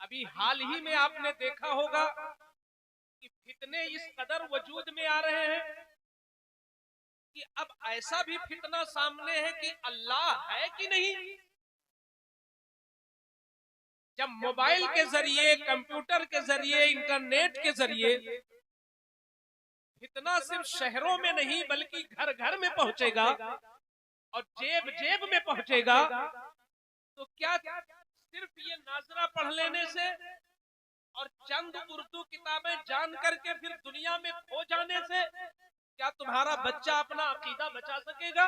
अभी हाल ही में आपने देखा होगा कि फितने इस कदर वजूद में आ रहे हैं कि अब ऐसा भी फितना सामने है कि अल्लाह है कि नहीं। जब मोबाइल के जरिए, कंप्यूटर के जरिए, इंटरनेट के जरिए फितना सिर्फ शहरों में नहीं बल्कि घर घर में पहुंचेगा और जेब जेब में पहुंचेगा, तो क्या सिर्फ ये नाजरा पढ़ लेने से और चंद उर्दू किताबें जान करके फिर दुनिया में खो जाने से क्या तुम्हारा बच्चा अपना अकीदा बचा सकेगा?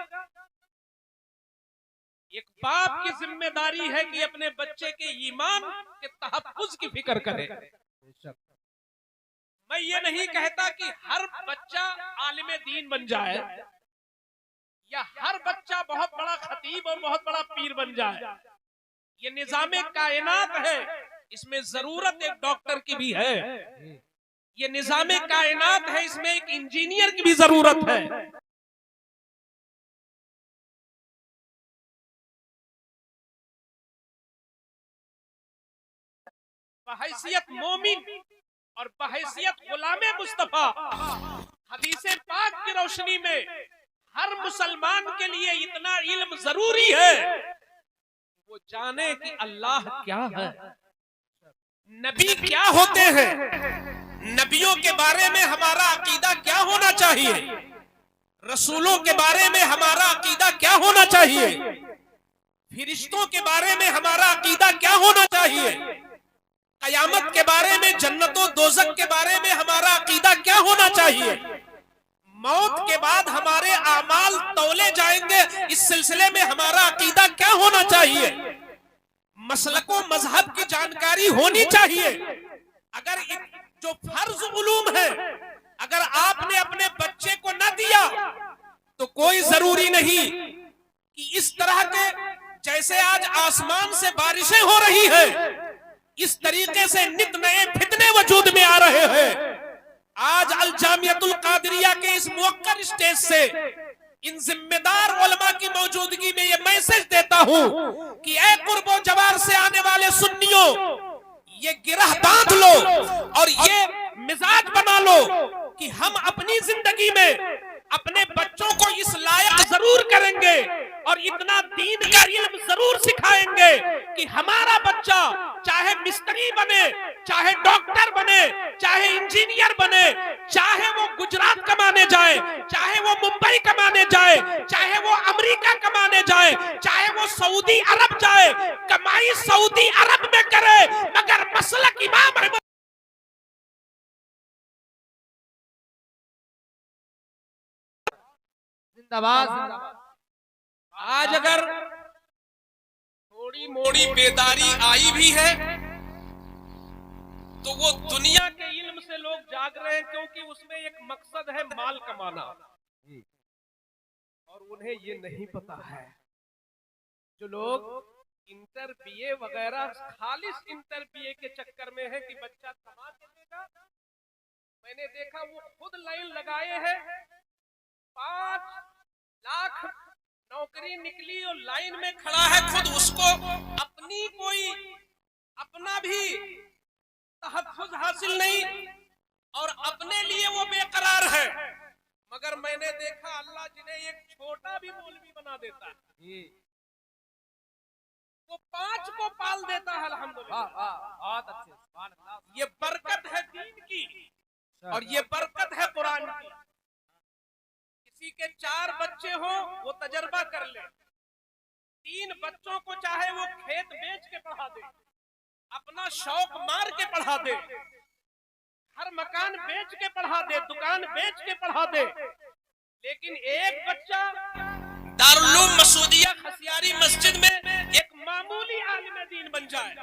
एक बाप की जिम्मेदारी है कि अपने बच्चे के ईमान के तहफ्फुज की फिक्र करे। मैं ये नहीं कहता कि हर बच्चा आलिम दीन बन जाए या हर बच्चा बहुत बड़ा खतीब और बहुत बड़ा पीर बन जाए। ये निजामे कायनात है, इसमें जरूरत एक डॉक्टर की भी है। ये निजामे कायनात है, इसमें एक इंजीनियर की भी जरूरत है। बहैसियत मोमिन और बहैसियत गुलामे मुस्तफा, हदीसे पाक की रोशनी में हर मुसलमान के लिए इतना इल्म जरूरी है वो जाने कि अल्लाह क्या है, नबी क्या होते हैं, नबियों के बारे में हमारा अकीदा क्या होना चाहिए, रसूलों के बारे में हमारा अकीदा क्या होना चाहिए, फिरिश्तों के बारे में हमारा अकीदा क्या होना चाहिए, कयामत के बारे में, जन्नतो दोज़ख के बारे में हमारा अकीदा क्या होना चाहिए, मौत के बाद हमारे आमाल तौले जाएंगे, इस सिलसिले में हमारा अकीदा क्या होना चाहिए, मसलको मजहब की जानकारी होनी चाहिए। अगर जो फर्ज उलूम है अगर आपने अपने बच्चे को न दिया तो कोई जरूरी नहीं कि इस तरह के जैसे आज आसमान से बारिशें हो रही है इस तरीके से नित नए फितने वजूद में आ रहे हैं। आज अल जामियतुल कादरिया के इस मुवक्कर स्टेज से इन जिम्मेदार उलमा की मौजूदगी में ये मैसेज देता हूं कि ऐ कुर्बो जवार से आने वाले सुन्नियों, ये गिरह बांध लो और ये मिजाज बना लो कि हम अपनी जिंदगी में अपने बच्चों को इस लायक जरूर करेंगे और इतना दीन का इल्म जरूर सिखाएंगे कि हमारा बच्चा चाहे मिस्त्री बने, चाहे डॉक्टर बने, चाहे इंजीनियर बने, चाहे वो गुजरात कमाने जाए, चाहे वो मुंबई कमाने जाए, चाहे वो अमेरिका कमाने जाए, चाहे वो सऊदी अरब जाए, कमाई सऊदी अरब में करे मगर मसलक इमाम अहमद। आज अगर थोड़ी मोड़ी बेदारी आई भी है तो वो दुनिया के इल्म से लोग जाग रहे हैं क्योंकि उसमें एक मकसद है माल कमाना और उन्हें ये नहीं पता है। जो लोग इंटर बीए वगैरह खालिस इंटर बीए के चक्कर में है कि बच्चा कमा के देगा, मैंने देखा वो खुद लाइन लगाए हैं, 5 लाख नौकरी निकली और लाइन में खड़ा है, खुद उसको अपनी कोई अपना भी तहफ्फुज हासिल नहीं और अपने लिए वो बेकरार है। मगर मैंने देखा अल्लाह जिन्हें एक छोटा भी मौलवी बना देता है वो 5 को पाल देता है। अल्हम्दुलिल्लाह, बहुत अच्छे। ये बरकत है दीन की और ये बरकत है कुरान की। किसी के 4 बच्चे हो वो तजर्बा कर ले, 3 बच्चों को चाहे वो खेत बेच के पढ़ा दे, अपना शौक मार के पढ़ा दे, हर मकान बेच के पढ़ा दे, दुकान बेच के पढ़ा दे, लेकिन एक बच्चा दारुल मसूदिया खसियारी मस्जिद में एक मामूली आलिम दीन बन जाए।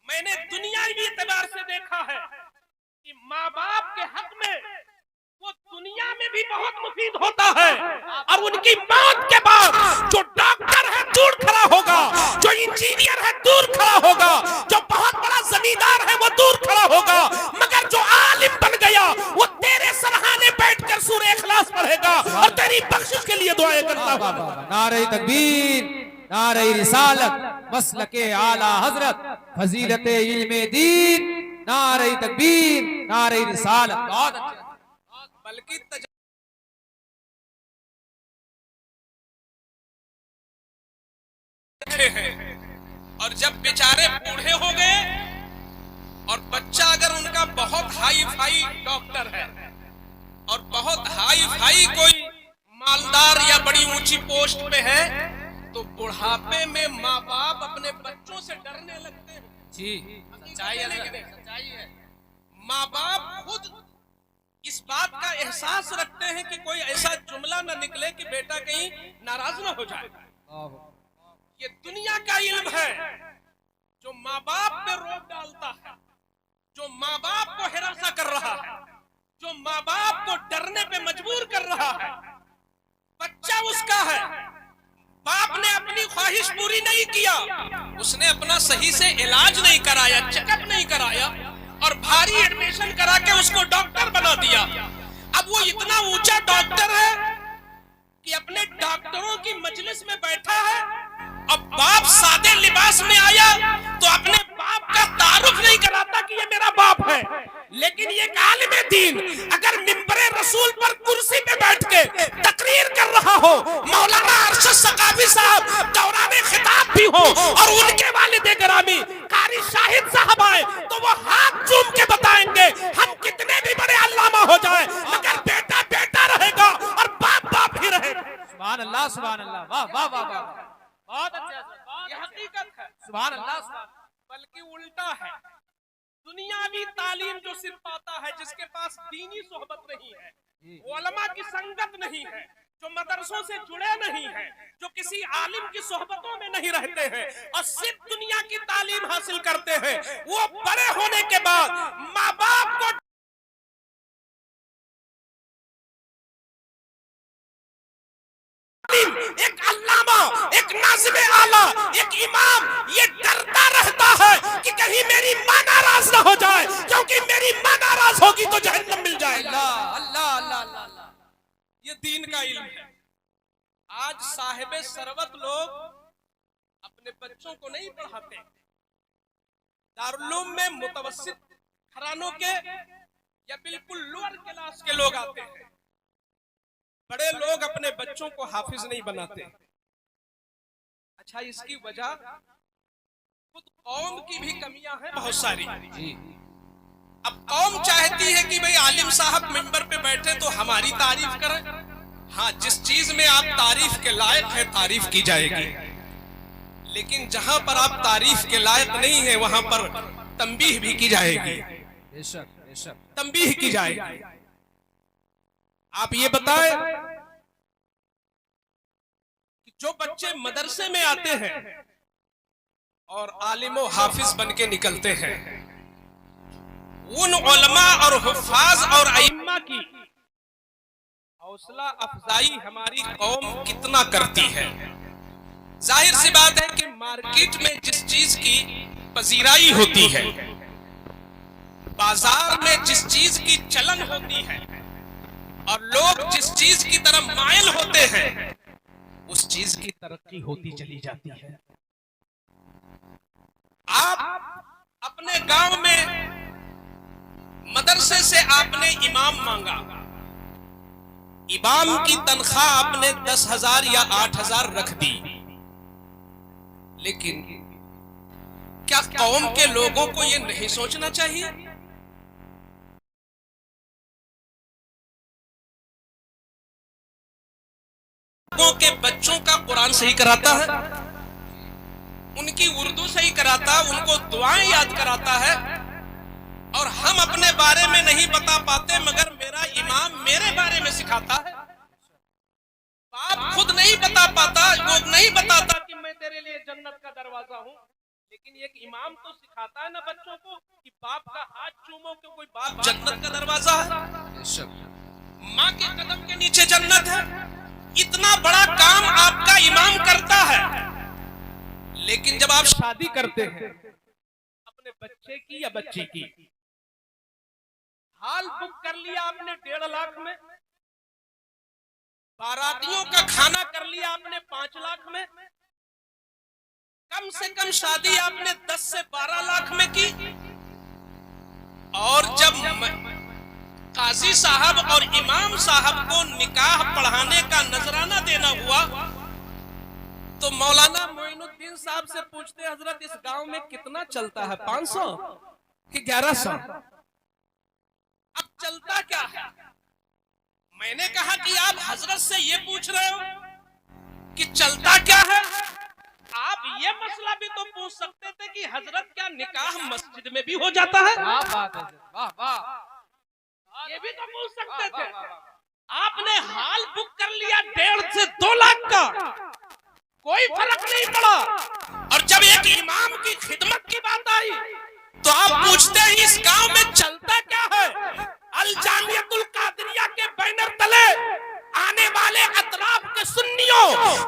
मैंने दुनियावी एतबार से देखा है कि माँ बाप के हक में वो दुनिया में भी बहुत मुफीद होता है और उनकी मौत के बाद जो डॉक्टर है दूर खड़ा होगा, जो इंजीनियर है दूर खड़ा होगा, जो बहुत बड़ा जमींदार है वो दूर खड़ा होगा, मगर जो आलिम बन गया वो तेरे सरहाने बैठकर सूरह इखलास पढ़ेगा और तेरी बख्शिश के लिए दुआएं करता होगा। नारे तकबीर, नारे रिसालत। मसलके आला हजरत, फजीलते इल्मे दीन, नारे तकबीर, नारे रिसालत। बहुत अच्छा। बल्कि और जब बेचारे बूढ़े हो गए और बच्चा अगर उनका बहुत हाई फाई डॉक्टर है और बहुत हाई फाई कोई मालदार या बड़ी ऊंची पोस्ट पे है, तो बुढ़ापे में माँ बाप अपने बच्चों से डरने लगते हैं। जी, सच्चाई है, लेकिन सच्चाई है। माँ बाप खुद इस बात का एहसास रखते हैं कि कोई ऐसा जुमला न निकले कि बेटा कहीं नाराज न हो जाए। ये दुनिया का इल्म है जो माँ बाप पे रोक डालता है, जो माँ बाप को हिरासा कर रहा है, जो माँ बाप को डरने पे मजबूर कर रहा है। बच्चा उसका है, बाप ने अपनी ख्वाहिश पूरी नहीं किया, उसने अपना सही से इलाज नहीं कराया, चेकअप नहीं कराया और भारी एडमिशन करा के उसको डॉक्टर बना दिया। अब वो इतना ऊंचा डॉक्टर है कि अपने डॉक्टरों की मजलिस में बैठा है। अब बाप सादे लिबास में आया तो अपने बाप का तारुफ नहीं कराता कि ये मेरा बाप है, लेकिन ये आलिम दीन अगर मिंबरे रसूल पर कुर्सी पे बैठ के तकरीर कर रहा हो, मौलाना अरशद सकाफी साहब दौरान खिताब भी हो और उनके वालिद गिरामी कारी शाहिद साहब आए, तो वो हाथ चूम के बताएंगे हम कितने भी बड़े अल्लामा हो जाए मगर बेटा बेटा रहेगा और बाप बाप ही रहेगा। सुभान अल्लाह, सुभान अल्लाह, वाह वाह वाह वाह, बहुत अच्छा। ये हकीकत है। सुभान अल्लाह। बल्कि उल्टा है, दुनियावी तालीम जो सिर्फ पाता है जिसके पास दीनी सोहबत नहीं है, उलमा की संगत नहीं है, जो मदरसों से जुड़े नहीं है, जो किसी आलिम की सोहबतों में नहीं रहते हैं और सिर्फ दुनिया की तालीम हासिल करते हैं, वो बड़े होने के बाद माँ बाप को एक अल्लामा, एक नाज़िमे आला, एक इमाम ये डरता रहता है कि कहीं मेरी माँ नाराज ना हो जाए, क्योंकि मेरी माँ नाराज होगी तो जहन्नम मिल जाएगा। अल्लाह अल्लाह अल्लाह, ये दीन का इल्म है। आज साहिबे सरवत लोग अपने बच्चों को नहीं पढ़ाते। दारुल में मुतवस्सित घरानों के या बिल्कुल लोअर क्लास के लोग आते हैं, बड़े लोग अपने बच्चों को हाफिज नहीं बनाते। अच्छा, इसकी वजह खुद कौम की भी कमियां हैं बहुत सारी। अब कौम चाहती है कि भाई आलिम साहब मिंबर पे बैठे तो हमारी तारीफ करें। हाँ, जिस चीज में आप तारीफ के लायक है तारीफ की जाएगी, लेकिन जहां पर आप तारीफ के लायक नहीं है वहां पर तंबीह भी की जाएगी। बेशक बेशक तंबीह की जाएगी। आप ये बताएं कि जो बच्चे मदरसे में आते हैं और आलिमो हाफिज बन के निकलते हैं, उन उलमा और हुफ्फाज और अइम्मा की हौसला अफजाई हमारी कौम कितना करती है। जाहिर सी बात है कि मार्केट में जिस चीज की पजीराई होती है, बाजार में जिस चीज की चलन होती है और लोग जिस चीज की तरफ मायल होते हैं, उस चीज की तरक्की होती चली जाती है। आप अपने गांव में मदरसे से आपने इमाम मांगा, इमाम की तनख्वाह आपने 10,000 या 8,000 रख दी, लेकिन क्या कौम के लोगों को यह नहीं सोचना चाहिए के बच्चों का कुरान सही कराता है, उनकी उर्दू सही कराता है, उनको दुआएं याद कराता है, और हम अपने बारे में नहीं बता पाते मगर मेरा इमाम मेरे बारे में सिखाता है। बाप खुद नहीं बता पाता, वो नहीं बताता कि मैं तेरे लिए जन्नत का दरवाजा हूँ, लेकिन एक इमाम तो सिखाता है ना बच्चों को कि बाप का हाथ चूमो कि कोई बाप जन्नत का दरवाजा है, माँ के कदम के नीचे जन्नत है। इतना बड़ा काम आपका इमाम करता है, लेकिन जब आप शादी करते हैं अपने बच्चे की या बच्ची की, हाल बुक कर लिया आपने 1.5 लाख में, बारातियों का खाना कर लिया आपने 5 लाख में, कम से कम शादी आपने 10 से 12 लाख में की, और जब काजी साहब और इमाम साहब को निकाह पढ़ाने का नजराना देना हुआ तो मौलाना मोइनुद्दीन साहब से पूछते, हजरत इस गांव में कितना चलता है, 500 कि 1100? अब चलता क्या है? मैंने कहा कि आप हजरत से ये पूछ रहे हो कि चलता क्या है, आप ये मसला भी तो पूछ सकते थे कि हजरत क्या निकाह मस्जिद में भी हो जाता है? क्या बात है, वाह वाह, ये भी तो पूछ सकते थे। आपने हाल बुक कर लिया 1.5 से 2 लाख का, कोई फर्क नहीं पड़ा। और जब एक इमाम की खिदमत की बात आई तो आप पूछते हैं इस गांव में चलता क्या है? अल जामियतुल कादरिया के बैनर तले आने वाले अतराफ के सुन्नियों,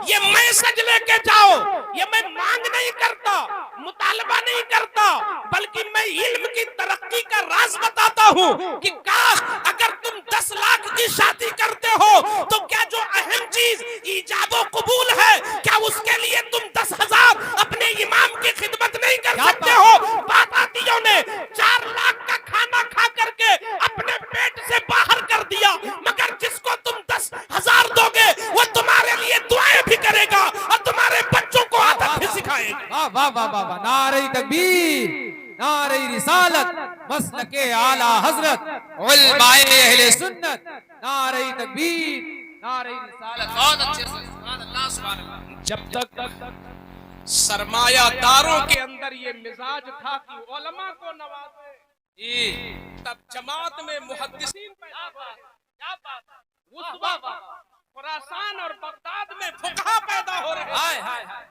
ये मैसेज लेके जाओ, ये मैं मांग नहीं करता, मुतालबा नहीं करता, बल्कि मैं इल्म की तरक्की का राज बताता हूँ कि काश अगर तुम 10 लाख की शादी करते हो तो क्या जो अहम चीज ईजाब कबूल है, क्या उसके लिए तुम 10,000 अपने इमाम की खिदमत नहीं कर सकते हो? बादातियों ने 4 लाख का खाना खा करके अपने पेट से बाहर कर दिया, मगर जिसको तुम 10,000 दोगे वो तुम्हारे लिए दुआएं भी करेगा और तुम्हारे बच्चों को आदत भी सिखाएगा। वाह वाह वाह वाह, नारे तकबीर, नारे रिसालत, मसलके आला हजरत, उलमाए अहले सुन्नत, नारे तकबीर, नारे रिसालत। बहुत अच्छे से सुभान अल्लाह, सुभान अल्लाह। जब तक सरमायादारों के अंदर ये मिजाज था कि उलमा को नवाजे, तब जमात में मुहद्दिसीन पैदा हुए। क्या बात है, उस वक्त खुरासान और बगदाद में फुकहा पैदा हो रहे। हाय हाय हाय,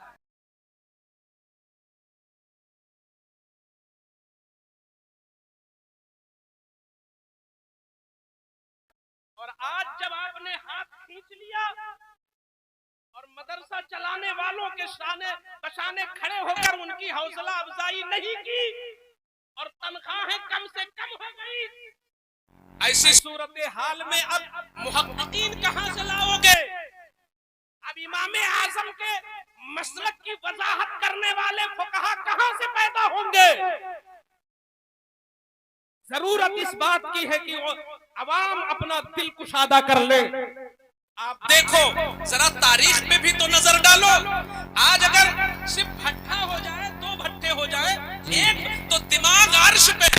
और आज जब आपने हाथ खींच लिया और मदरसा चलाने वालों के शाने बशाने खड़े होकर उनकी हौसला अफजाई नहीं की और तनख्वाहें कम से कम हो गई, ऐसी सूरत हाल में अब मुहक्किकीन कहां से लाओगे? अब इमाम आजम के मसलक की वजाहत करने वाले फुकहा कहां से पैदा होंगे? जरूरत इस बात की है कि अवाम अपना दिल कुशादा कर ले। आप देखो जरा तारीख में भी तो नजर डालो। आज अगर सिर्फ भट्ठा हो जाए, 2 भट्टे हो जाए, एक तो दिमाग अर्श पे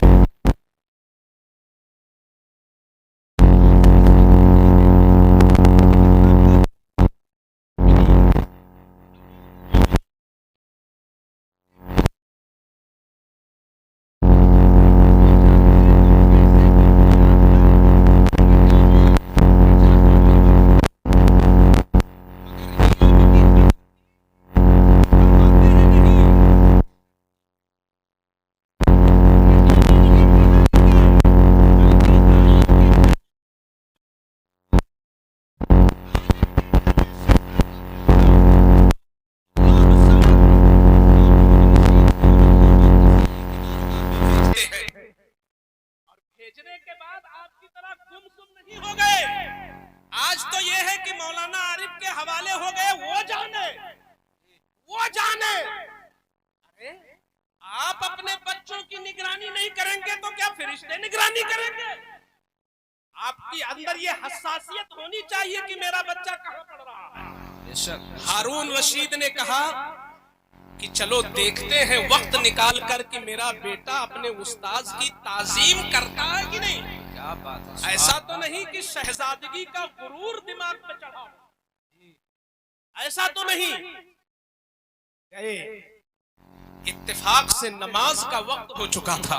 भेजने के बाद आपकी तरह गुमसुम नहीं हो गए। आज तो ये है कि मौलाना आरिफ के हवाले हो गए, वो जाने, वो जाने। अरे आप अपने बच्चों की निगरानी नहीं करेंगे तो क्या फरिश्ते निगरानी करेंगे? आपकी अंदर ये हसासियत होनी चाहिए कि मेरा बच्चा कहाँ पढ़ रहा है। हारून रशीद ने कहा कि चलो देखते हैं वक्त निकाल कर कि मेरा बेटा अपने उस्ताद की ताजीम करता है कि नहीं। क्या बात है, ऐसा तो नहीं कि शहजादगी का गुरूर दिमाग पे चढ़ा, ऐसा तो नहीं। गए इत्तेफाक से नमाज का वक्त हो चुका था।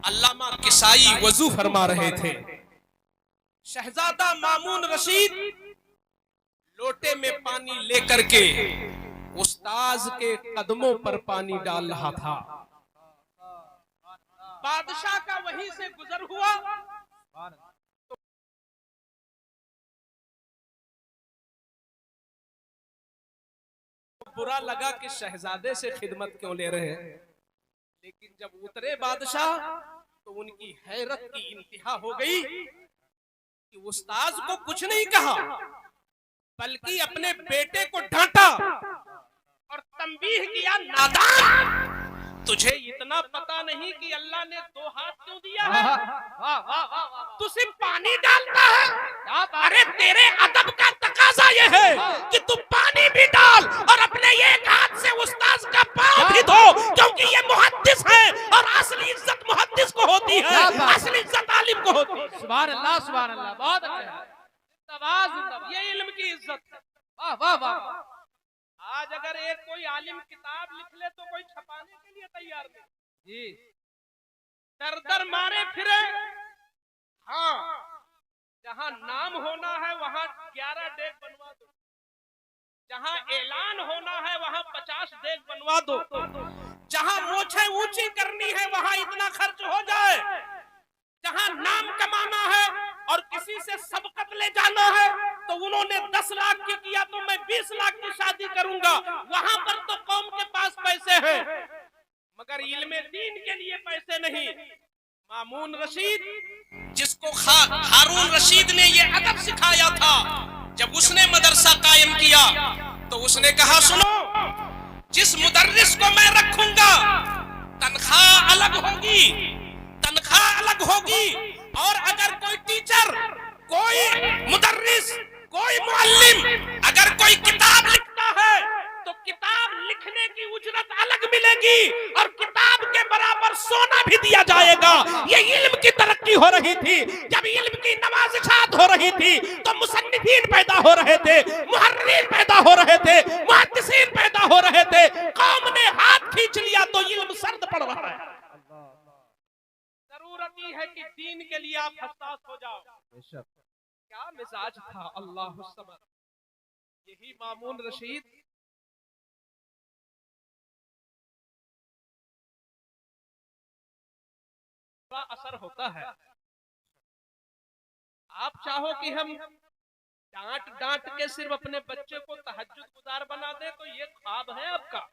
अल्लामा किसाई वजू फरमा रहे थे। शहजादा मामून रशीद लोटे में पानी लेकर के उस्ताज के कदमों पर पानी डाल रहा था। बादशाह का वहीं से गुजर हुआ। बुरा लगा कि शहजादे से खिदमत क्यों ले रहे हैं, लेकिन जब उतरे बादशाह तो उनकी हैरत की इंतहा हो गई कि उस्ताद को कुछ नहीं कहा बल्कि अपने बेटे को डांटा और तंबीह किया, नादान, तुझे इतना पता नहीं कि अल्लाह ने 2 हाथ क्यों दिया है? वाह वाह वाह, तू सिर्फ पानी डालता है। अरे तेरे अदब का तकाजा ये है कि तू पानी भी डाल और अपने एक हाथ से उस्ताद का पाँव भी धो, क्योंकि ये मुहद्दिस है और असली इज्जत मुहद्दिस को होती है, असली इज्जत आलिम को होती है। सुभान अल्लाह, सुभान अल्लाह, बहुत अच्छा, जिंदाबाद जिंदाबाद, ये इल्म की इज्जत है। वाह वाह वाह। आज अगर एक कोई आलिम किताब लिख ले तो कोई छपाने के लिए तैयार नहीं जी, दर दर मारे फिरे। हाँ, जहां नाम होना है वहां 11 डेग बनवा दो, जहां ऐलान होना है वहां 50 डेग बनवा दो, जहां मोछे ऊंची करनी है वहां इतना खर्च हो जाए, जहां नाम कमाना है और किसी से सबकत ले जाना है तो उन्होंने 10 लाख की किया तो मैं 20 लाख की शादी करूंगा, वहां पर तो कौम के पास पैसे हैं, मगर इल्मे दीन के लिए पैसे नहीं। मामून रशीद, जिसको हारून रशीद ने ये अदब सिखाया था, जब उसने मदरसा कायम किया तो उसने कहा, सुनो, जिस मुदर्रिस को मैं रखूंगा तनख्वाह अलग होगी, तनख्वाह अलग होगी, और अगर कोई टीचर, कोई मुदर्रिस, कोई मुअल्लिम अगर कोई किताब लिखता है तो किताब लिखने की उजरत अलग मिलेगी और किताब के बराबर सोना भी दिया जाएगा। ये इल्म की तरक्की हो रही थी। जब इल्म की नवाज़िशात हो रही थी तो मुसन्निफीन पैदा हो रहे थे, मुहर्रिरीन पैदा हो रहे थे, मुहद्दिसीन पैदा हो रहे थे। कौम ने हाथ खींच लिया तो इल्म सर्द पड़ रहा है। जरूरत ही है कि दीन के लिए आप हसास हो जाओ। क्या मिजाज था, अल्लाह समद। यही मामून रशीद बड़ा असर होता है। आप चाहो कि हम डांट डांट के सिर्फ अपने बच्चे को तहज्जुद गुजार बना दे तो ये ख्वाब है आपका।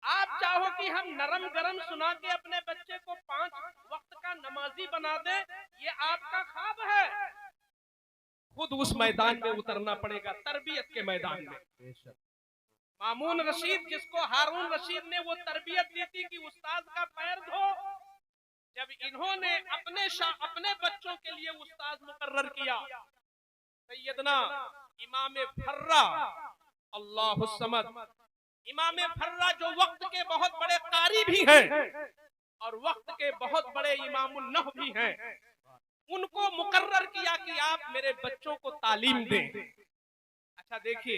आप चाहो कि हम नरम गरम सुना के अपने बच्चे को 5 वक्त का नमाजी बना दे, ये आपका ख्वाब है। खुद उस मैदान में उतरना पड़ेगा, तरबियत के मैदान में। मामून रशीद, जिसको हारून रशीद ने वो तरबियत दी थी कि उस्ताद का पैर धो, जब इन्होंने अपने बच्चों के लिए उस्ताद मुकर्रर किया, सैयदना इमाम फर्रा, अल्लाहु समद, इमाम फर्रा जो वक्त के बहुत बड़े कारी भी हैं और वक्त के बहुत बड़े इमामुन नह भी हैं, उनको मुकर्रर किया कि आप मेरे बच्चों को तालीम दें। अच्छा देखिए,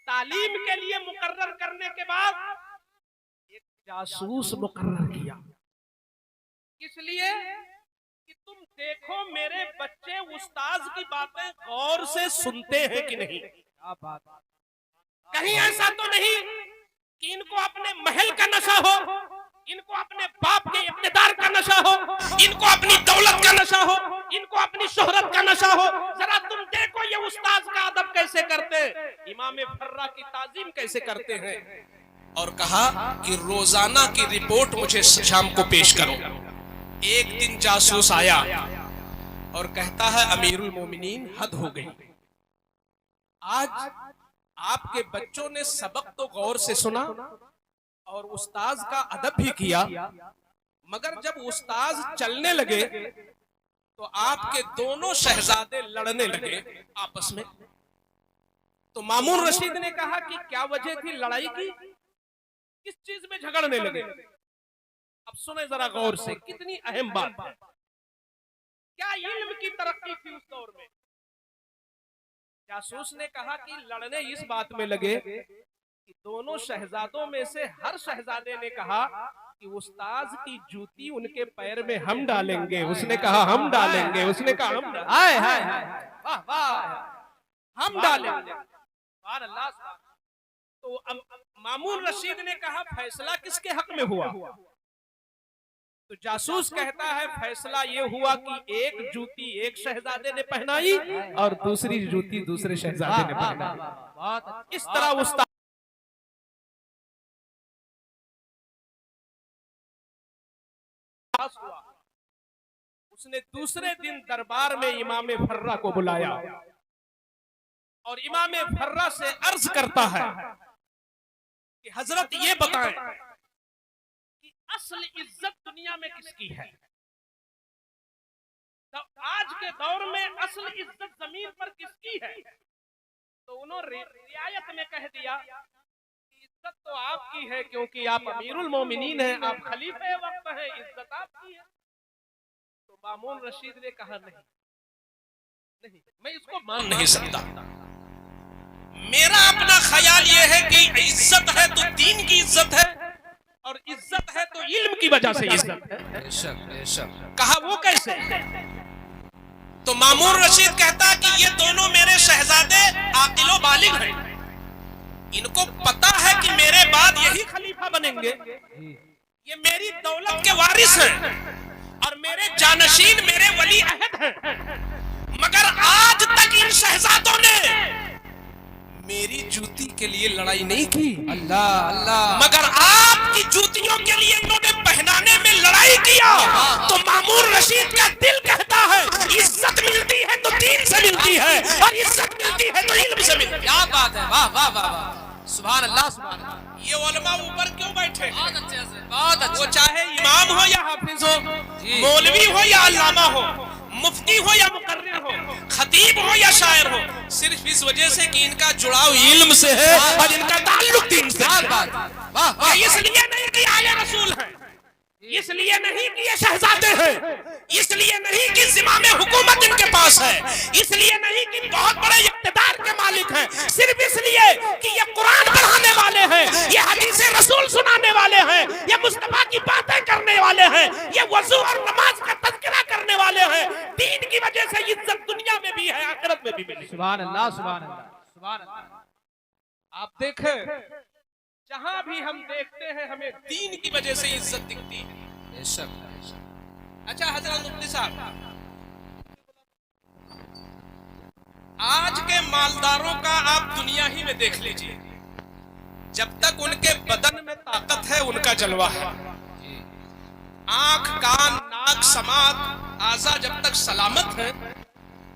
तालीम के लिए मुकर्रर करने के बाद एक जासूस मुकर्रर किया, इसलिए कि तुम देखो मेरे बच्चे उस्ताद की बातें गौर से सुनते हैं कि नहीं। कहीं ऐसा तो नहीं कि इनको अपने महल का नशा हो, इनको अपने बाप के इक़्तिदार का नशा हो, इनको अपनी दौलत का नशा हो, इनको अपनी शोहरत का नशा हो। जरा तुम देखो ये उस्ताद का अदब कैसे करते, इमाम फर्रा की ताजीम कैसे करते हैं। और कहा कि रोजाना की रिपोर्ट मुझे शाम को पेश करो। एक दिन जासूस आया और कहता है, अमीरुल मोमिनीन, हद हो गई, आज आपके बच्चों ने सबक तो गौर से सुना और उस्ताद का अदब भी किया, मगर जब उस्ताद चलने लगे तो आपके दोनों शहजादे लड़ने लगे आपस में। तो मामून रशीद ने कहा कि क्या वजह थी लड़ाई की, किस चीज में झगड़ने लगे। अब सुने जरा गौर से, कितनी अहम बात है। क्या इल्म की तरक्की थी उस दौर में। जासूस ने कहा कि लड़ने इस बात में लगे कि दोनों शहजादों में से हर शहजादे ने कहा कि उस्ताद की जूती उनके पैर में हम डालेंगे। उसने कहा हम डालेंगे, उसने कहा हम हम डालेंगे। तो अब मामून रशीद ने कहा, फैसला किसके हक में हुआ। तो जासूस कहता है, फैसला ये हुआ कि एक जूती एक शहजादे ने पहनाई और दूसरी जूती दूसरे शहजादे ने पहनाई। इस तरह उस्ताद हुआ। उसने दूसरे दिन दरबार में इमाम फर्रा को बुलाया और इमाम फर्रा से अर्ज करता है कि हजरत ये बताएं कि असल इज्जत दुनिया में किसकी है। तो आज के दौर में असल इज्जत जमीन पर किसकी है? तो उन्होंने रियायत में कह दिया कि इज्जत तो आपकी है क्योंकि आप अमीरुल मोमिनीन हैं, आप खलीफे वक्त हैं, इज्जत आपकी है। तो मामून रशीद ने कहा नहीं नहीं, मैं इसको मान नहीं सकता। मेरा अपना ख्याल यह है कि इज्जत है तो दीन की इज्जत है और इज्जत है तो इल्म की वजह से इज्जत है। बेशक बेशक। कहा वो कैसे? तो मामून रशीद कहता कि ये दोनों मेरे शहजादे आकिलो बालिग हैं, इनको पता है कि मेरे बाद यही खलीफा बनेंगे, ये मेरी दौलत के वारिस हैं और मेरे जानशीन मेरे वली अहद हैं। मगर आज तक इन शहजादों ने मेरी जूती के लिए लड़ाई नहीं की। अल्लाह अल्लाह। मगर आपकी जूतियों के लिए इन्होंने पहनाने में लड़ाई किया। तो मामून रशीद का दिल कहता है इज्जत मिलती है तो दीन से मिलती है और इज्जत मिलती है तो इल्म से मिलती है। क्या बात है, वाह वाह वाह वाह, सुभान अल्लाह सुभान अल्लाह। ये उलमा ऊपर क्यों बैठे? बहुत अच्छे से, बहुत अच्छे। वो चाहे इमाम हो या हाफिज हो, मौलवी हो या अल्लामा हो, मुफ्ती हो या मुकर्रिर हो, खतीब हो या शायर हो, सिर्फ इस वजह से कि इनका जुड़ाव इल्म से है और इनका ताल्लुक दीन से है। वाह वाह। इसलिए नहीं कि आले रसूल हैं, इसलिए नहीं कि ये शहजादे हैं, इसलिए नहीं कि जिम्मे हुकूमत इनके पास है, इसलिए नहीं कि बहुत बड़े इक़्तिदार के मालिक हैं, सिर्फ इसलिए कि ये कुरान पढ़ाने वाले हैं, ये हदीस रसूल सुनाने वाले हैं, ये मुस्तफा की बातें करने वाले हैं, ये वज़ू और नमाज का तज़किरा करने वाले हैं। दीन की वजह से इज्जत दुनिया में भी है, आखिरत में भी मिलेगी। सुभान अल्लाह सुभान अल्लाह सुभान अल्लाह। आप देखें जहां भी हम देखते हैं हमें दीन की वजह से इज्जत दिखती है। बेशक। अच्छा हजरत मुफ्ती साहब, आज के मालदारों का आप दुनिया ही में देख लीजिए, जब तक उनके बदन में ताकत है उनका जलवा है। आंख कान नाक समात आजा जब तक सलामत है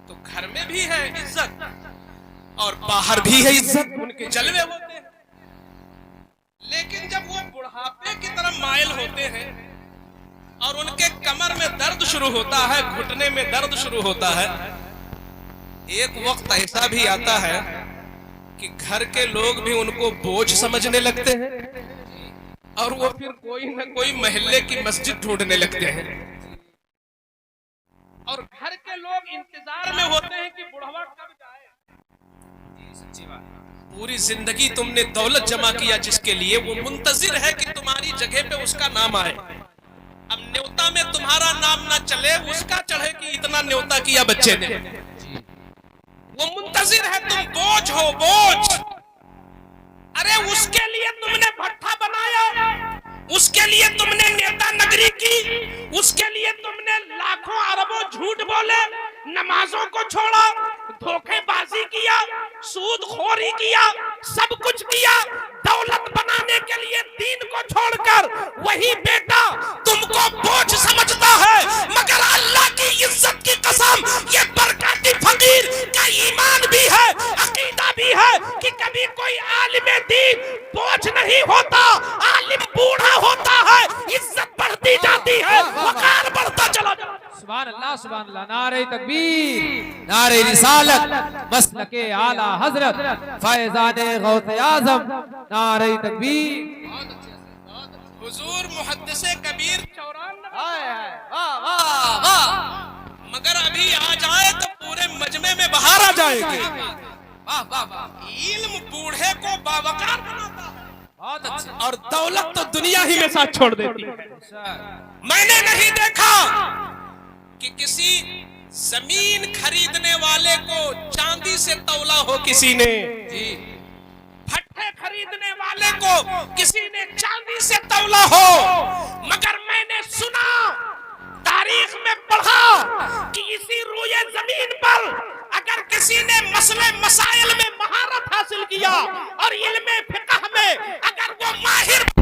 तो घर में भी है इज्जत और बाहर भी है इज्जत, उनके जलवे होते हैं। लेकिन जब वो बुढ़ापे की तरफ माइल होते हैं और उनके कमर में दर्द शुरू होता है, घुटने में दर्द शुरू होता है, एक वक्त ऐसा भी आता है कि घर के लोग भी उनको बोझ समझने लगते हैं और वो फिर कोई न कोई मोहल्ले की मस्जिद ढूंढने लगते हैं और घर के लोग इंतजार में होते हैं कि बुढ़वा कब जाए। सच्ची बात। पूरी जिंदगी तुमने दौलत जमा किया जिसके लिए, वो मुंतजिर है कि तुम्हारी जगह पे उसका नाम आए। अब न्योता में तुम्हारा नाम ना चले, उसका चढ़े कि इतना न्योता किया बच्चे ने। वो मुंतजिर है, तुम बोझ हो बोझ। अरे उसके लिए तुमने भट्ठा बनाया, उसके लिए तुमने नेता नगरी की, उसके लिए तुमने लाखों अरबों झूठ बोले, नमाजों को छोड़ा, धोखेबाजी किया, सूदखोरी किया, सब कुछ किया दौलत बनाने के लिए। दीन को छोड़कर वही बेटा तुमको बोझ समझता है। मगर अल्लाह की इज्जत की कसम, ये बरकती फकीर का ईमान भी है, अकीदा भी है कि कभी कोई आलिम दीन बोझ नहीं होता, आलिम बूढ़ा होता है, इज्जत बढ़ती जाती है, वकार बढ़ता चला जाता है। सुभान अल्लाह सुभान अल्लाह। नारे तकबीर, नारे रिसालत, मसलके आला हजरत, फैज़ाने गौसे आज़म, नारे तकबीर। हुजूर मुहद्दिसे कबीर 94। वाह वाह वाह। मगर अभी आ जाए तो पूरे मजमे में बाहर आ जाएगी। वाह वाह वाह। इल्म बूढ़े को बावकार बनाता है, बहुत अच्छे। और दौलत तो दुनिया ही में साथ छोड़ देती है। मैंने नहीं देखा कि किसी जमीन खरीदने वाले को चांदी से तौला हो किसी ने, भट्ठे खरीदने वाले को किसी ने चांदी से तौला हो। मगर मैंने सुना, तारीख में पढ़ा कि इसी रूए जमीन पर अगर किसी ने मसले मसाइल में महारत हासिल किया और इल्मे फिक़ह में अगर वो माहिर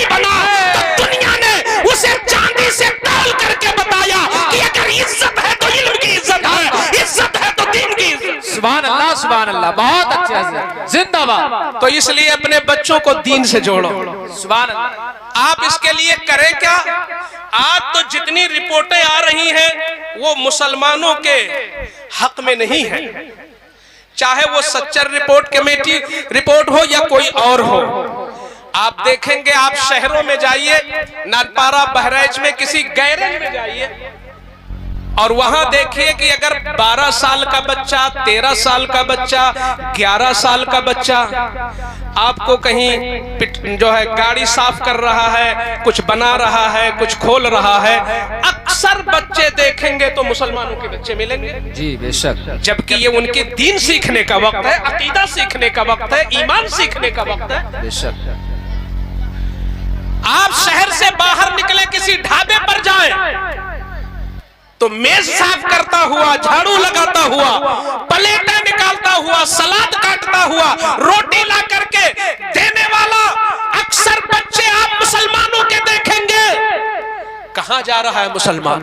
बना, तो दुनिया ने उसे चांदी से तौल करके बताया कि अगर इज्जत है तो इल्म की इज्जत है, इज्जत है तो दीन की इज्जत। सुभान अल्लाह सुभान अल्लाह, बहुत अच्छे हज़रत, जिंदाबाद। तो इसलिए अपने बच्चों को दीन से जोड़ो। सुभान अल्लाह। आप इसके लिए करें क्या? आज तो जितनी रिपोर्टें आ रही हैं वो मुसलमानों के हक में नहीं है, चाहे वो सच्चर रिपोर्ट कमेटी रिपोर्ट हो या कोई और हो। आप देखेंगे, आप शहरों में जाइए, नाथपारा बहराइच में किसी गैरेज में जाइए और वहां देखिए कि अगर 12 साल का बच्चा, 13 साल का बच्चा, 11 साल का बच्चा आपको कहीं जो है गाड़ी साफ कर रहा है, कुछ बना रहा है, कुछ खोल रहा है, अक्सर बच्चे देखेंगे तो मुसलमानों के बच्चे मिलेंगे। जी बेशक। जबकि ये उनके दीन सीखने का वक्त है, अकीदा सीखने का वक्त है, ईमान सीखने का वक्त है। बेशक। आप शहर से बाहर निकले, किसी ढाबे पर जाएं तो मेज साफ करता हुआ, झाड़ू लगाता हुआ, प्लेटें निकालता हुआ, सलाद काटता हुआ, रोटी ला करके देने वाला अक्सर बच्चे आप मुसलमानों के देखेंगे। कहां जा रहा है मुसलमान?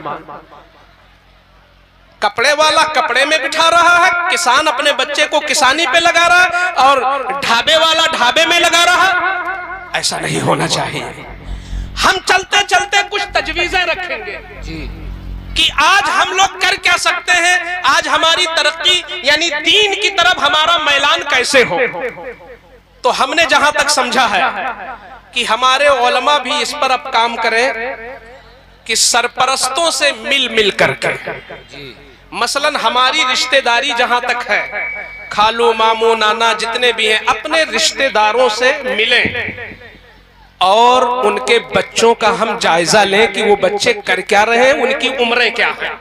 कपड़े वाला कपड़े में बिठा रहा है, किसान अपने बच्चे को किसानी पे लगा रहा है और ढाबे वाला ढाबे में लगा रहा है। ऐसा नहीं होना चाहिए। हम चलते चलते कुछ तजवीजें रखेंगे जी कि आज हम लोग कर क्या सकते हैं, आज हमारी तरक्की यानी दीन की तरफ हमारा मैलान कैसे हो। तो हमने जहां तक समझा है कि हमारे उलमा भी इस पर अब काम करें कि सरपरस्तों से मिल मिल करके, मसलन हमारी रिश्तेदारी जहां तक है, खालू मामू नाना जितने भी हैं, अपने रिश्तेदारों से मिलें और उनके बच्चों का हम जायजा लें कि वो बच्चे कर क्या रहे हैं, उनकी उम्रें क्या है।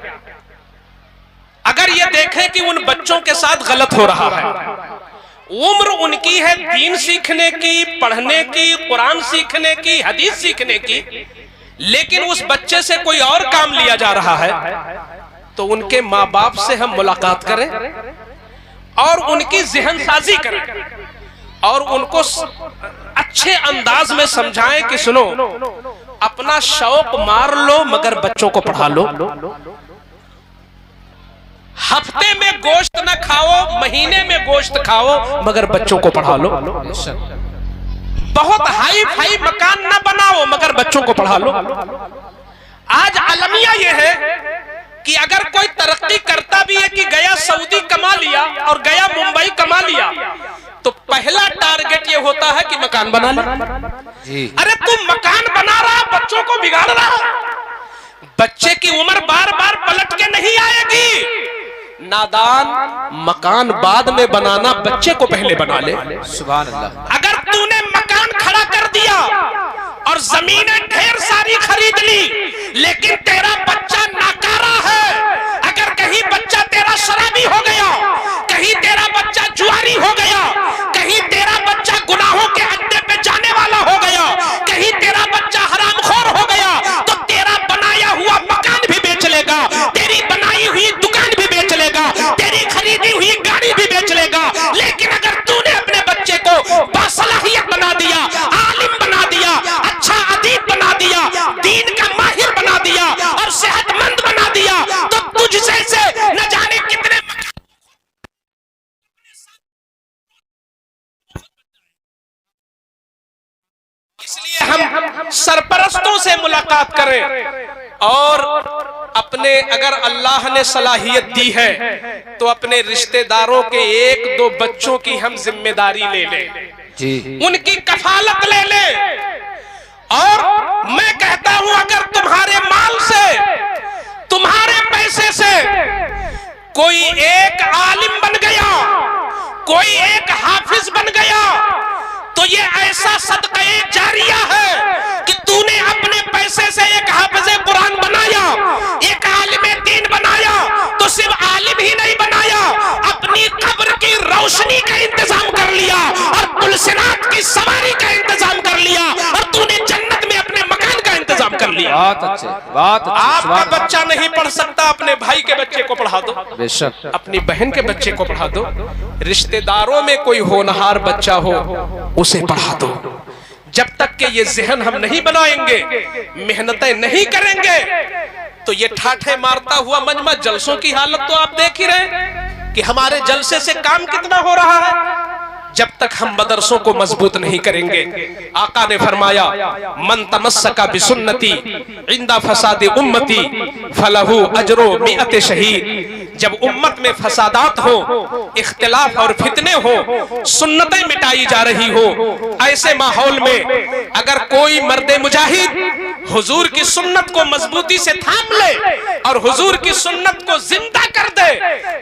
अगर ये देखें कि उन बच्चों के साथ गलत हो रहा है, उम्र उनकी है दीन सीखने की, पढ़ने की, कुरान सीखने की, हदीस सीखने की, लेकिन उस बच्चे से कोई और काम लिया जा रहा है, तो उनके माँ बाप से हम मुलाकात करें और उनकी ज़हन साजी करें और उनको अच्छे अंदाज में समझाएं कि सुनो, अपना शौक मार लो मगर बच्चों को पढ़ा लो। हफ्ते में गोश्त न खाओ, महीने में गोश्त खाओ, मगर बच्चों को पढ़ा लो। बहुत हाई फाई मकान न बनाओ, मगर बच्चों को पढ़ा लो। आज अलमिया यह है कि अगर कोई तरक्की करता भी है कि गया सऊदी कमा लिया और गया मुंबई कमा लिया, तो पहला टारगेट ये होता है कि मकान बना ले। अरे तुम मकान बना रहा, बच्चों को बिगाड़ रहा। बच्चे की उम्र बार बार पलट के नहीं आएगी। नादान, मकान बाद में बनाना, बच्चे को पहले बना ले। सुभान अल्लाह। अगर तूने मकान खड़ा कर दिया और जमीनें ढेर सारी खरीद ली, लेकिन तेरा बच्चा नाकारा है, अगर कहीं बच्चा तेरा शराबी हो गया, कहीं तेरा बच्चा जुआरी हो गया, कहीं तेरा बच्चा गुनाहों के अड्डे पे जाने वाला हो गया, कहीं तेरा बच्चा हरामखोर हो गया, तो तेरा बनाया हुआ मकान भी बेच लेगा, तेरी बनाई हुई दुकान भी बेच लेगा, तेरी खरीदी हुई गाड़ी भी बेच लेगा। लेकिन अगर तूने अपने बच्चे को बासलाहियत बना दिया, आलिम बना दिया, अच्छा अदीब बना दिया, दीन का माहिर बना दिया और सेहतमंद बना दिया, तो तुझसे से न जाने कितने इसलिए हम सरपरस्तों से मुलाकात करें और अपने, अगर अल्लाह ने सलाहियत दी है तो अपने रिश्तेदारों के 1-2 बच्चों की हम जिम्मेदारी ले लें जी, उनकी कफालत ले लें। और मैं कहता हूं, अगर तुम्हारे माल से, तुम्हारे पैसे से कोई एक आलिम बन गया, कोई एक हाफिज बन गया, तो ये ऐसा सदक़े जारिया है कि तूने अपने पैसे से एक हाफिज़े कुरान बनाया, एक आलिमे दीन बनाया, तो सिर्फ आलिम ही नहीं बनाया, अपनी कब्र की रोशनी का इंतजाम कर लिया और पुलसिनात की सवारी का इंतजाम कर लिया और तूने जन्नत में अपने मकान का इंतजाम कर लिया। बहुत अच्छे, बहुत अच्छे। आपका बच्चा नहीं पढ़ सकता, अपने भाई के बच्चे को पढ़ा दो, बेशक, अपनी बहन के बच्चे को पढ़ा दो, रिश्तेदारों में कोई होनहार बच्चा हो उसे पढ़ा दो। जब तक कि ये जहन हम नहीं बनाएंगे, मेहनतें नहीं करेंगे, तो ये ठाठे मारता हुआ मजमा जलसों की हालत तो आप देख ही रहे। कि हमारे जलसे से काम कितना हो रहा है। जब तक हम मदरसों को मजबूत नहीं करेंगे, आका ने फरमाया मन तमस्सका बिसुन्नती इंदा फसाद उम्मती फलहू अजरो मिअत शहीद। जब उम्मत में फसादात हो, इख्तिलाफ और फितने हो, सुन्नतें मिटाई जा रही हो, ऐसे माहौल में अगर कोई मर्दे मुजाहिद हुजूर की सुन्नत को मजबूती से थाम ले और हुजूर की सुन्नत को जिंदा कर दे,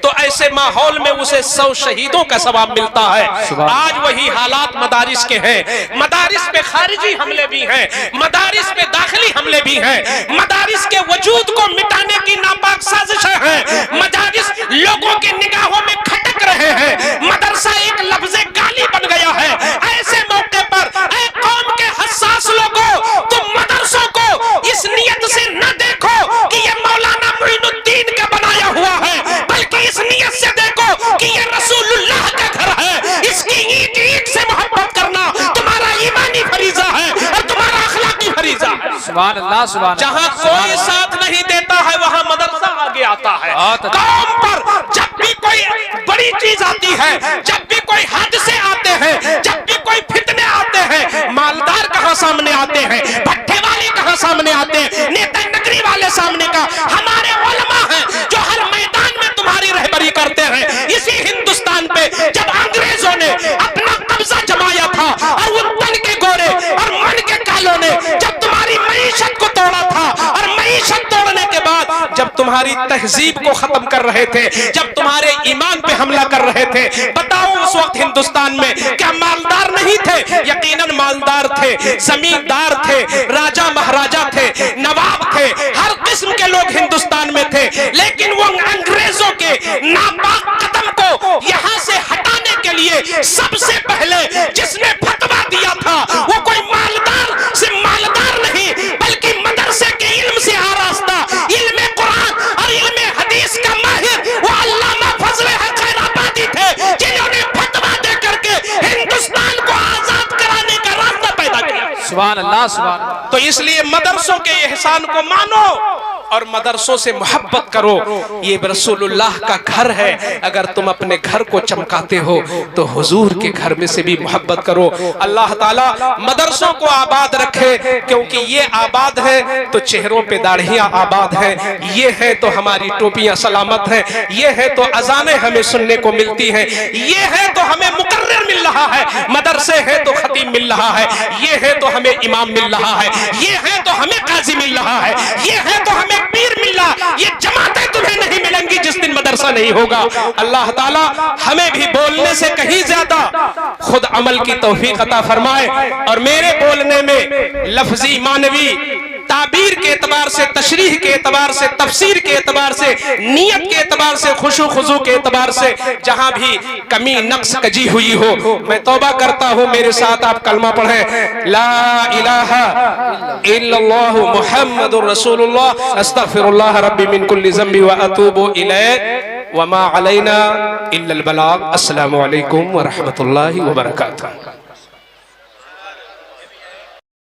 तो ऐसे माहौल में उसे 100 शहीदों का सवाब मिलता है। आज वही हालात मदारिस के हैं। मदारिस पे खारिजी हमले भी हैं, मदारिस पे दाखिली हमले भी हैं, मदारिस के वजूद को मिटाने की नापाक साजिशें हैं, मदारिस लोगों की निगाहों में खटक रहे हैं, मदरसा एक लफ्ज़े गाली बन गया है। ऐसे मौके पर ऐ कौम के हसास लोगों, तुम मदरसों को इस नियत से न देखो कि ये मौलाना मुइनुद्दीन का बनाया हुआ है, बल्कि इस नियत से देखो कि ये रसूलुल्लाह का घर है। इसकी ईंट ईंट से मोहब्बत करना तुम्हारा ईमानी फरीजा है और तुम्हारा अखलाकी फरीजा है। सुभान अल्लाह, सुभान अल्लाह। जहाँ कोई साथ नहीं देता है वहाँ मदरसा आगे आता है। कौम पर जब भी कोई बड़ी चीज आती है, जब भी कोई हादसे आते हैं, जब भी कोई फितने आते हैं, मालदार कहाँ सामने आते हैं, भट्ठे वाले कहाँ सामने आते हैं, नेता नगरी वाले सामने का। हमारे उलमा हैं जो हर मैदान में तुम्हारी रहबरी करते हैं। इसी हिंदुस्तान पे जब अंग्रेजों ने अपना कब्जा जमाया था और वो तन के गोरे और मन के कालों ने जब तुम्हारी मईशत को तोड़ा था और मईशत तोड़ने के बाद जब तुम्हारी तहजीब को खत्म कर रहे थे, जब तुम्हारे ईमान पे हमला कर रहे थे, बताओ उस वक्त हिंदुस्तान में क्या मालदार नहीं थे? यकीनन मालदार थे, जमींदार थे, राजा महाराजा थे, नवाब थे, हर किस्म के लोग हिंदुस्तान में थे। लेकिन वो अंग्रेजों के नापाक कदम को यहाँ से हटाने के लिए सबसे पहले जिसने फतवा दिया था वो कोई मालदार से मालदार नहीं, बल्कि मदरसे के इल्म से आरास्ता, इल्म कुरान और इल्म हदीस का माहिर वो अल्लामा फजल हक खैराबादी थे, जिन्होंने फतवा दे करके हिंदुस्तान को आजाद कराने का रास्ता पैदा किया। सुभान अल्लाह, सुभान अल्लाह। तो इसलिए मदरसों के एहसान को मानो और मदरसों से मोहब्बत करो। ये रसूलुल्लाह का घर है। अगर तुम अपने घर को चमकाते हो तो हुजूर के घर में से भी मोहब्बत करो। अल्लाह ताला मदरसों को आबाद रखे, क्योंकि ये आबाद है तो चेहरों पे दाढ़ियां आबाद है, ये है तो हमारी टोपियां सलामत है, ये है तो अजानें हमें सुनने को मिलती हैं, ये है तो हमें मुकर्रर मिल रहा है, मदरसे है तो खतीब मिल रहा है, ये है तो हमें इमाम मिल रहा है, ये है तो हमें काजी मिल रहा है, ये है तो हमें पीर मिला। ये जमातें तुम्हें नहीं मिलेंगी जिस दिन मदरसा नहीं होगा। अल्लाह ताला हमें भी बोलने से कहीं ज्यादा खुद अमल की तौफीक अता फरमाए और मेरे बोलने में लफ्जी मानवी ताबीर के एतबार से, तशरीह के एतबार से, तफसीर के एतबार से, नियत के एतबार से, खुशू खुजू के एतबार से जहां भी कमी नक्स कजी हुई हो, मैं तौबा करता हूं। मेरे साथ आप कलमा पढ़ें, ला इलाहा इल्लल्लाहु मुहम्मदुर रसूलुल्लाह अस्तगफिरुल्लाह रब्बी मिन कुल्ली ज़ंबी व अतूबु इलैहि व मा अलैना इल्लल बलाग। अस्सलामु अलैकुम व रहमतुल्लाहि व बरकातुहू।